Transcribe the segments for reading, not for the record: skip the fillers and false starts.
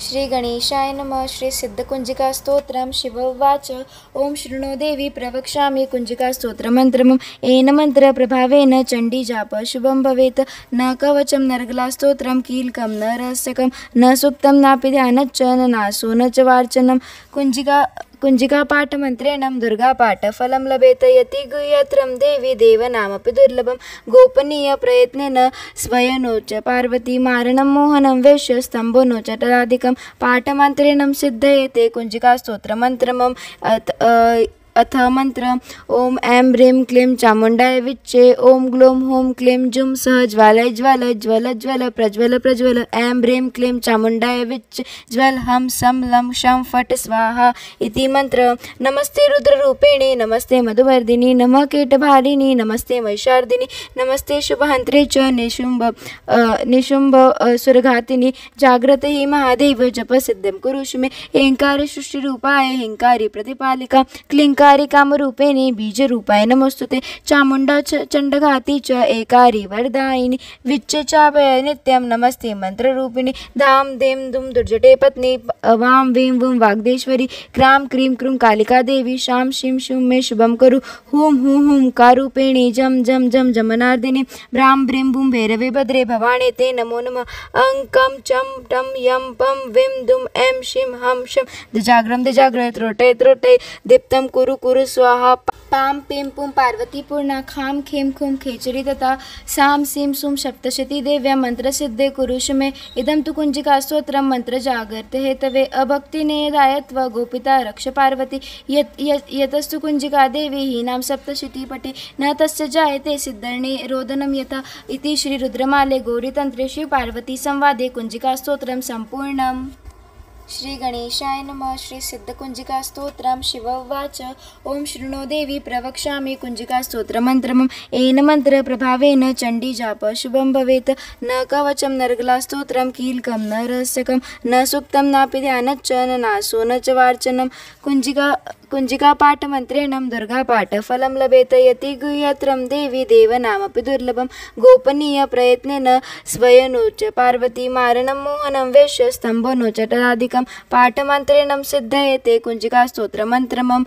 श्री गणेशाय नमः। श्री सिद्धकुंजिका स्तोत्रम। शिव उवाच ओम शृणु देवी प्रवक्ष्यामि कुंजिका स्तोत्रमन्त्रम् येन मंत्र प्रभावेन चंडी जाप शुभं भवेत्। न कवचं नर्गला स्तोत्रं कीलकं न रहस्यकं न सुप्तं नापि ध्यानच्च न नासो न च वार्चनं। कुंजिकापाठमन्त्रेण दुर्गापाठफलं लभेत यति गुह्यत्रं देवी देवनामपि दुर्लभं। गोपनीयप्रयत्नेन स्वयनोच पार्वती मारणं मोहनं वेश्य स्तम्भनो च तदाधिकं। पाठमन्त्रेण सिद्धयते कुंजिकास्तोत्रमन्त्रमम् अथ मंत्र ओम ऐं ह्रीं क्लीं चामुण्डाय विच्चे ओम ग्लौं हूं क्लीं जुं सः ज्वालय ज्वालय ज्वल ज्वल प्रज्वल प्रज्वल। ऐं ह्रीं क्लीं चामुण्डाय विच्चे ज्वल हं सं लं शं फट् स्वाहा इति मंत्र। नमस्ते रुद्ररूपिणी नमस्ते मधुवर्धिनी नमः कीटभारिणी नमस्ते महिषार्दिनी नमस्ते शुभहन्त्रे च निशुम्भ सुरघातिनी। जाग्रत हि महादेव जप सिद्धिं कुरुषु मे। ऐंकारी सृष्टिरूपाय हिंकारी प्रतिपालिका क्लिंकारी कामरूपिणी बीजरूपाय नमोस्तुते। चामुण्डा चण्डघाती च एकारी वरदायिनी विच्चे चापय नित्यं नमस्ते मंत्ररूपिणी। धाम धीं धूम दुर्जटे पत्नी वां वीं वुं वाग्देश्वरी क्रां क्रीं क्रूं कालिका देवी शां शीं शूं मे शुभं कुरु। हूं हूं हूं कारूपिणी जम जम जम जमनार्दिनी भ्रां भ्रीं भूं भैरवे भद्रे भवाने ते नमो नमः। अं कं चं टं यं पं विं दुं ऐं शीं हं शं दिजाग्रं दिजाग्रय त्रोटय त्रोटय दीप्तं कुरु कुरु स्वाहा। पां पीं पुं पार्वती पूर्णा खां खीं खूं खेचरी तथा सां सीं सूं सप्तशती देव्या मंत्रसिद्धे कुरुषु मे। इदं तु कुंजिकास्तोत्रं मंत्रजागर्त हेतवे अभक्तिनेदायत्व गोपिता रक्ष पार्वती। यतस्तु कुंजिका देवी हीनां सप्तशती पटे न तस्य जायते सिद्धर्णे रोदनं यथा इति श्री रुद्रमाले गौरीतन्त्रे श्री पार्वती संवादे कुंजिकास्तोत्रं सम्पूर्णम्। श्री गणेशाय नमः। श्री सिद्धकुंजिका स्तोत्रम। शिव उवाच ओम शृणु देवी प्रवक्ष्यामि कुंजिका स्तोत्रमन्त्रम् येन मंत्र प्रभावेन चंडी जाप शुभं भवेत्। न कवचं नर्गला स्तोत्रं कीलकं न रहस्यकं न सुप्तं नापि ध्यानच्च न नासो न च वार्चनं। कुंजिकापाठमन्त्रेण दुर्गापाठफलं लभेत यति गुह्यत्रं देवी देवनामपि दुर्लभं। गोपनीयप्रयत्नेन स्वयनोच पार्वती मारणं मोहनं वेश्य स्तम्भनो च तदाधिकं। पाठमन्त्रेण सिद्धयते कुंजिकास्तोत्रमन्त्रमम्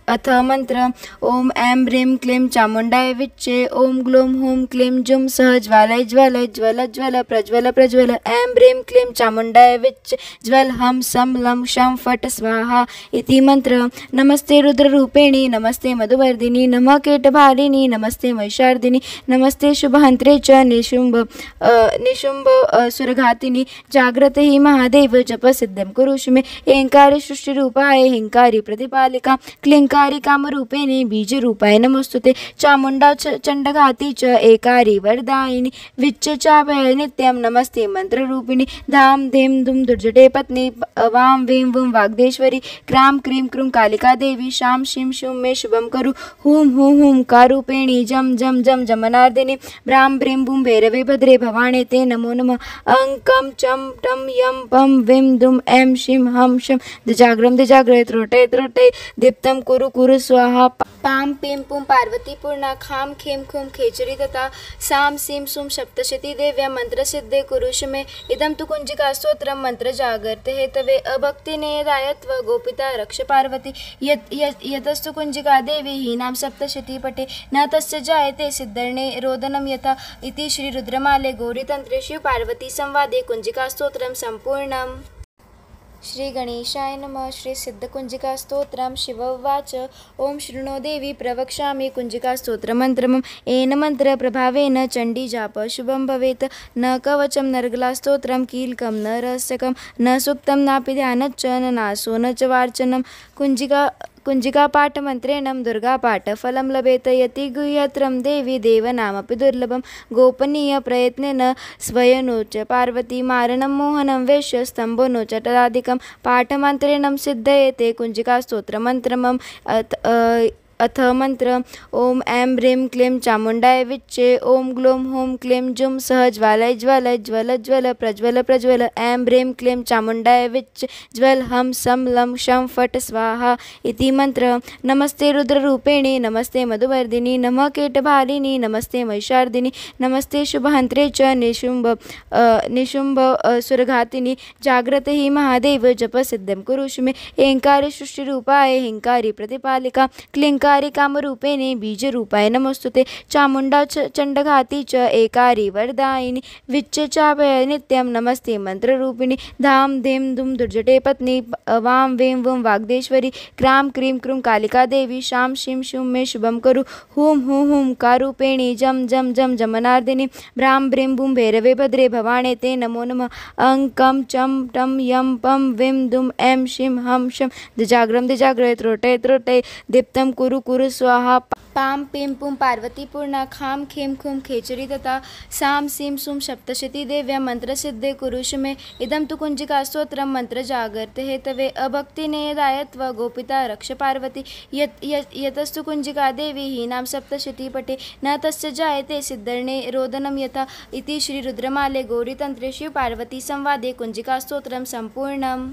अथ मंत्र ओम ऐं ह्रीं क्लीं चामुण्डाय विच्चे ओम ग्लौं हूं क्लीं जुं सः ज्वालय ज्वालय ज्वल ज्वल प्रज्वल प्रज्वल। ऐं ह्रीं क्लीं चामुण्डाय विच्चे ज्वल हं सं लं शं फट् स्वाहा इति मंत्र। नमस्ते रुद्ररूपिणी नमस्ते मधुवर्धिनी नमः कीटभारिणी नमस्ते महिषार्दिनी नमस्ते शुभहन्त्रे च निशुम्भ सुरघातिनी। जाग्रत हि महादेव जप सिद्धिं कुरुषु मे। ऐंकारी सृष्टिरूपाय हिंकारी प्रतिपालिका क्लिंकारी कामरूपिणी बीजरूपाय नमोस्तुते। चामुण्डा चण्डघाती च एकारी वरदायिनी विच्चे चापय नित्यं नमस्ते मंत्ररूपिणी। धाम धीं धूम दुर्जटे पत्नी वां वीं वुं वाग्देश्वरी क्रां क्रीं क्रूं कालिका देवी शां शीं शूं मे शुभं कुरु। हूं हूं हूं कारूपिणी जम जम जम जमनार्दिनी भ्रां भ्रीं भूं भैरवे भद्रे भवाने ते नमो नमः। अं कं चं टं यं पं विं दुं ऐं शीं हं शं दिजाग्रं दिजाग्रय त्रोटय त्रोटय दीप्तं कुरु कुरु स्वाहा। पां पीं पुं पार्वती पूर्णा खां खीं खूं खेचरी तथा सां सीं सूं सप्तशती देव्या मंत्रसिद्धे कुरुषु मे। इदं तु कुंजिकास्तोत्रं मंत्रजागर्त हेतवे अभक्तिनेदायत्व गोपिता रक्ष पार्वती। यतस्तु कुंजिका देवी हीनां सप्तशती पटे न तस्य जायते सिद्धर्णे रोदनं यथा इति श्री रुद्रमाले गौरीतन्त्रे श्री पार्वती संवादे कुंजिकास्तोत्रं सम्पूर्णम्। श्री गणेशाय नमः। श्री सिद्धकुंजिका स्तोत्रम। शिव उवाच ओम शृणु देवी प्रवक्ष्यामि कुंजिका स्तोत्रमन्त्रम् येन मंत्र प्रभावेन चंडी जाप शुभं भवेत्। न कवचं नर्गला स्तोत्रं कीलकं न रहस्यकं न सुप्तं नापि ध्यानच्च न नासो न च वार्चनं। कुंजिकापाठमन्त्रेण दुर्गापाठफलं लभेत यति गुह्यत्रं देवी देवनामपि दुर्लभं। गोपनीयप्रयत्नेन स्वयनोच पार्वती मारणं मोहनं वेश्य स्तम्भनो च तदाधिकं। पाठमन्त्रेण सिद्धयते कुंजिकास्तोत्रमन्त्रमम् अथ मंत्र ओम ऐं ह्रीं क्लीं चामुंडाय विच्चे ओम ग्लौं हूं क्लीं जुं सः ज्वालय ज्वल ज्वल ज्वल प्रज्वल प्रज्वल ऐं ह्रीं क्लीं चामुंडाय विच्चे ज्वल हम सं लं शं फट् स्वाहा इति मंत्र। नमस्ते रुद्ररूपिणी नमस्ते मधुवर्दिनी नमः कीटभारिणी नमस्ते महिषार्दिनी नमस्ते शुभहंत्रे च निशुंभ सुरघातिनी जाग्रत ही महादेव जप सिद्धं कुरुषु मे ऐंकारी सृष्टिरूपाय हिंकारी प्रतिपालिका क्लींकारी कामरूपिणे बीजरूपाय नमोस्तुते चामुंडा चंडघाती च एकारी वरदायिनी विच्चे चापय नित्यं नमस्ते मंत्ररूपिणी धाम धीम धूम दुर्जटे पत्नी वां वें वं वाग्देश्वरी क्रां क्रीं क्रूं कालिका देवी शां शीं शूं मे शुभं कुरु हूं हूं हूं कारूपेणी जम जम जम जमनार्दिनी भ्रां ब्रीं भूं भैरवे भद्रे भवाणे ते नमो नमः अं कं चं टं यं पं विं दुं ऐं शीं हं शं दिजाग्रं दिजाग्रय त्रोटय त्रोटय दीप्तं कुरु कुरु स्वाहा पां पीं पुं पार्वती पूर्णा खां खीं खूं खेचरी तथा सां सीं सूं सप्तशती देव्या मंत्रसिद्धे कुरुषु मे इदं तु कुञ्जिकास्तोत्रं मंत्रजागर्त हेतवे अभक्तिनेयदायत्व गोपिता रक्ष पार्वती यतस्तु कुञ्जिका देवी हीनां सप्तशती पटे न तस्य जायते सिद्धर्णे रोदनं यथा इति श्री रुद्रमाले गौरीतन्त्रे शिवपार्वती संवादे कुञ्जिकास्तोत्रं सम्पूर्णम्।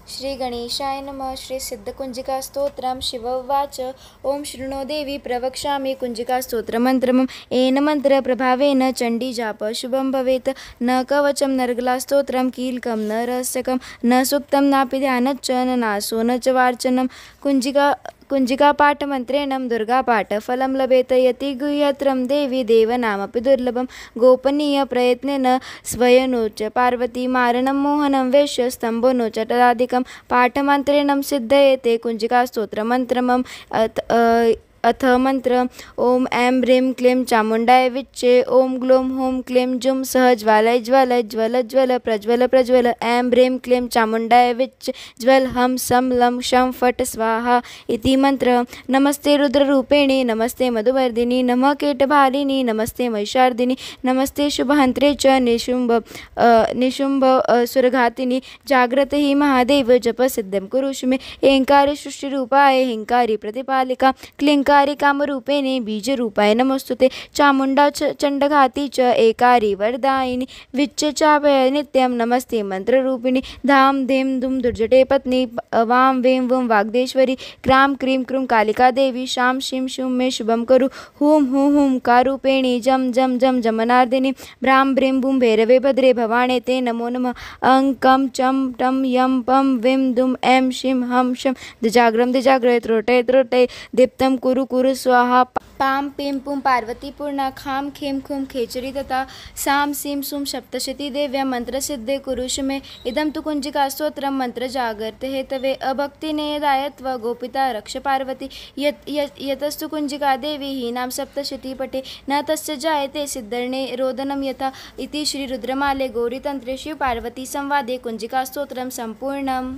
श्री गणेशाय नमः। श्री सिद्धकुंजिकास्तोत्रं शिव उवाच ओम शृणो देवी प्रवक्ष्यामि कुंजिकास्तोत्रमन्त्रम् येन मन्त्रप्रभावेन चण्डीजाप शुभं भवेत् न कवचं नर्गलास्तोत्रं कीलकं न रहस्यकं न सूक्तं नापि ध्यानच्च न नासो न च वार्चनं कुञ्जिकापाठमन्त्रेण दुर्गापाठफलं लभेत यति गुह्यत्रं देवी देवनामपि दुर्लभं गोपनीयप्रयत्नेन स्वयनोच पार्वती मारणं मोहनं वेश्य स्तम्भो नो च तदाधिकं पाठमन्त्रेण सिद्धयेते कुञ्जिकास्तोत्रमन्त्रमम् अथ मंत्र ओम ऐं ह्रीं क्लीं चामुंडाय विच्चे ओम ग्लौं हूं क्लीं जुं सः ज्वालय ज्वल ज्वल ज्वल प्रज्वल प्रज्वल ऐं ह्रीं क्लीं चामुंडाय विच्चे ज्वल हम सं लं शं फट् स्वाहा इति मंत्र। नमस्ते रुद्ररूपिणी नमस्ते मधुवर्दिनी नमः कीटभारिणी नमस्ते महिषार्दिनी नमस्ते शुभहंत्रे च निशुंभ सुरघातिनी जाग्रत ही महादेव जप सिद्धं कुरुषु मे ऐंकारी सृष्टिरूपाय हिंकारी प्रतिपालिका क्लींकारी कामरूपिणे बीजरूपाय नमोस्तुते चामुंडा चंडघाती च एकारी वरदायिनी विच्चे चापय नित्यं नमस्ते मंत्ररूपिणी धाम धीम धूम दुर्जटे पत्नी वां वें वं वाग्देश्वरी क्रां क्रीं क्रूं कालिका देवी शां शीं शूं मे शुभं कुरु हूं हूं हूं कारूपेणी जम जम जम जमनार्दिनी भ्रां ब्रीं भूं भैरवे भद्रे भवाणे ते नमो नमः अं कं चं टं यं पं विं दुं ऐं शीं हं शं दिजाग्रं दिजाग्रय त्रोटय त्रोटय दीप्तं कुरु कुरु स्वाहा पां पीं पुं पार्वती पूर्णा खां खीं खूं खेचरी तथा सां सीं सूं सप्तशती देव्या मंत्रसिद्धे कुरुषु मे इदं तु कुञ्जिकास्तोत्रं मंत्रजागर्त हेतवे अभक्तिनेयदायत्व गोपिता रक्ष पार्वती यतस्तु कुञ्जिका देवी हीनां सप्तशती पटे न तस्य जायते सिद्धर्णे रोदनं यथा इति श्री रुद्रमाले गौरीतन्त्रे शिवपार्वती संवादे कुञ्जिकास्तोत्रं सम्पूर्णम्।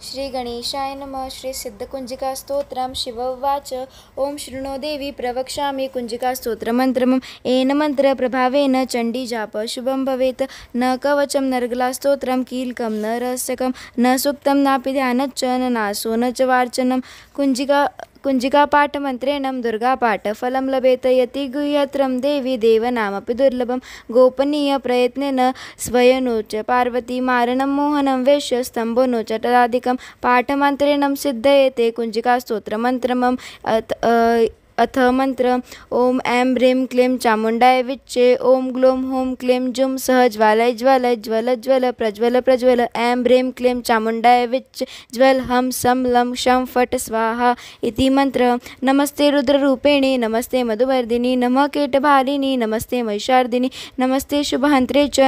श्री गणेशाय नमः। श्री सिद्धकुंजिका स्तोत्रम। शिव उवाच ओम शृणो देवी प्रवक्ष्यामि कुंजिका स्तोत्रमन्त्रम्। येन मंत्र प्रभावेन चंडी जाप शुभं भवेत्। न कवचं नर्गला स्तोत्रं कीलकं न रहस्यकं न सूक्तं नापि ध्यानच्च न नासो न च वार्चनं। कुंजिकापाठमन्त्रेण दुर्गापाठफलं लभेत यति गुह्यत्रं देवी देवनामपि दुर्लभं। गोपनीयप्रयत्नेन स्वयनोच पार्वती मारणं मोहनं वेश्य स्तम्भो नो च तदाधिकं। पाठमन्त्रेण सिद्धयते कुंजिकास्तोत्रमन्त्रमम्। अथ मंत्र ओम ऐं ह्रीं क्लीं चामुण्डाय विच्चे। ओम ग्लौं हूं क्लीं जुं सह ज्वालय ज्वलय ज्वल ज्वल प्रज्वल प्रज्वल। ऐं ह्रीं क्लीं चामुण्डाय विच्चे ज्वल हम सं लं शं फट् स्वाहा इति मंत्र। नमस्ते रुद्ररूपिणी नमस्ते मधुवर्दिनी नमः कीटभारिणी नमस्ते महिषार्दिनी नमस्ते शुभहंत्रे च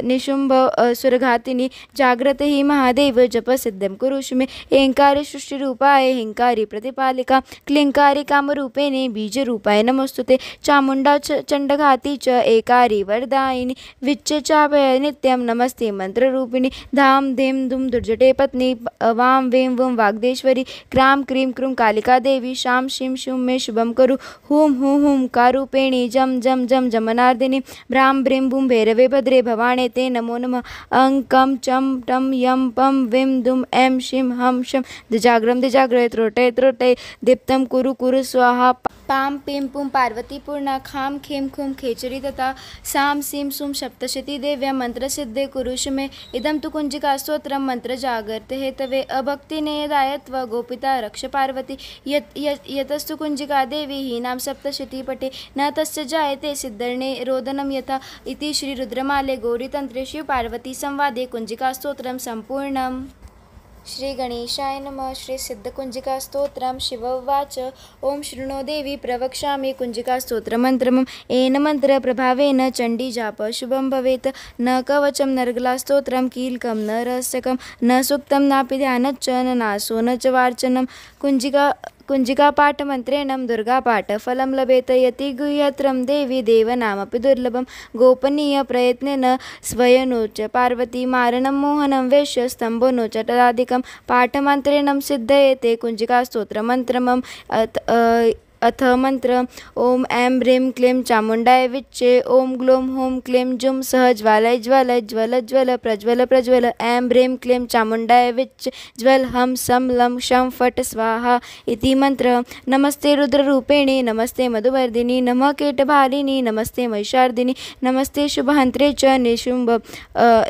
निशुंभ सुरघातिनी। जाग्रत ही महादेव जप सिद्धं कुरुष्व मे। ऐंकारी सृष्टिरूपाय हिंकारी प्रतिपालिका क्लिंकारी कामरूपिणे बीजरूपाय नमोस्तुते। चामुंडा चंडघाती च एकारी वरदायिनी विच्चे चापय नित्यं नमस्ते मंत्ररूपिणी। धाम धीम धूम दुर्जटे पत्नी वां वें वुं वाग्देश्वरी। क्रां क्रीं क्रूं कालिका देवी शां शीं शूं मे शुभं कुरु। हूं हूं हूं कारूपेणी जम जम जम जमनार्दिनी। भ्रां ब्रीं भूं भैरवे भद्रे भवाणे ते नमो नमः। अं कं चं टं यं पं विं दुं ऐं शीं हं शं दिजाग्रं दिजाग्रय त्रोटय त्रोटय दीप्तं कुरु कुरु स्वाहा। पां पीं पुं पार्वती पूर्णा खां खीं खूं खेचरी तथा सां सीं सूं सप्तशती देव्या मंत्रसिद्धे कुरुष मे। इदं तु कुंजिकास्तोत्रं मंत्रजागर्त हेतवे अभक्तिनेदायत्व गोपिता रक्ष पार्वती। यतस्तु कुंजिका देवी हीनां सप्तशती पटे न तस्य जायते सिद्धर्णे रोदनं यथा इति श्री रुद्रमाले गौरीतंत्रे शिव पार्वती संवादे कुंजिकास्तोत्रं संपूर्णम्। श्री गणेशाय नमः। श्री सिद्धकुंजिका स्तोत्रम। शिव उवाच ओम शृणो देवी प्रवक्ष्यामि कुंजिका स्तोत्रमन्त्रम्। येन मंत्र प्रभावेन चंडी जाप शुभं भवेत्। न कवचं नर्गला स्तोत्रं कीलकं न रहस्यकं न सूक्तं नापि ध्यानच्च न नासो न च वार्चनं। कुंजिकापाठमन्त्रेण दुर्गापाठफलं लभेत यति गुह्यत्रं देवी देवनामपि दुर्लभं। गोपनीयप्रयत्नेन स्वयनोच पार्वती मारणं मोहनं वेश्य स्तम्भो नो च तदाधिकं। पाठमन्त्रेण सिद्धयते कुंजिकास्तोत्रमन्त्रमम्। अथ मंत्र ओम ऐं ह्रीं क्लीं चामुण्डाय विच्चे। ओम ग्लौं हूं क्लीं जुं सह ज्वालय ज्वलय ज्वल ज्वल प्रज्वल प्रज्वल। ऐं ह्रीं क्लीं चामुण्डाय विच्चे ज्वल हम सं लं शं फट् स्वाहा इति मंत्र। नमस्ते रुद्ररूपिणी नमस्ते मधुवर्दिनी नमः कीटभारिणी नमस्ते महिषार्दिनी नमस्ते शुभहंत्रे च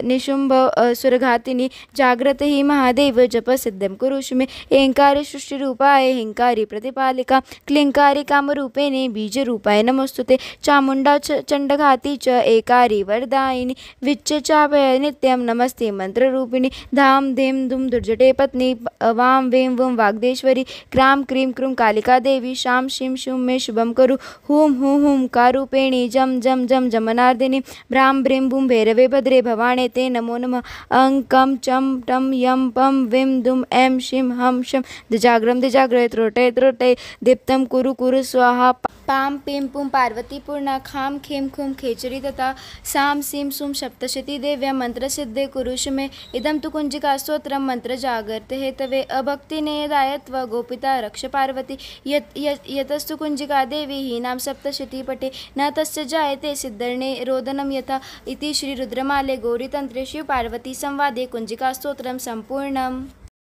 निशुंभ सुरघातिनी। जाग्रत ही महादेव जप सिद्धं कुरुष्व मे। ऐंकारी सृष्टिरूपाय हिंकारी प्रतिपालिका क्लिंकारी कामरूपिणे बीजरूपाय नमोस्तुते। चामुंडा चंडघाती च एकारी वरदायिनी विच्चे चापय नित्यं नमस्ते मंत्ररूपिणी। धाम धीम धूम दुर्जटे पत्नी वां वें वुं वाग्देश्वरी। क्रां क्रीं क्रूं कालिका देवी शां शीं शूं मे शुभं कुरु। हूं हूं हूं कारूपेणी जम जम जम जमनार्दिनी। भ्रां ब्रीं भूं भैरवे भद्रे भवाणे ते नमो नमः। अं कं चं टं यं पं विं दुं ऐं शीं हं शं दिजाग्रं दिजाग्रय त्रोटय त्रोटय दीप्तं कुरु कुरु स्वाहा। पां पीं पुं पार्वती पूर्णा खां खीं खूं खेचरी तथा सां सीं सूं सप्तशती देव्या मंत्रसिद्धे कुरुष मे। इदं तु कुंजिकास्तोत्रं मंत्रजागर्त हेतवे अभक्तिनेदायत्व गोपिता रक्ष पार्वती। यतस्तु कुंजिका देवी हीनां सप्तशती पटे न तस्य जायते सिद्धर्णे रोदनं यथा इति श्री रुद्रमाले गौरीतंत्रे शिव पार्वती संवादे कुंजिकास्तोत्रं संपूर्णम्।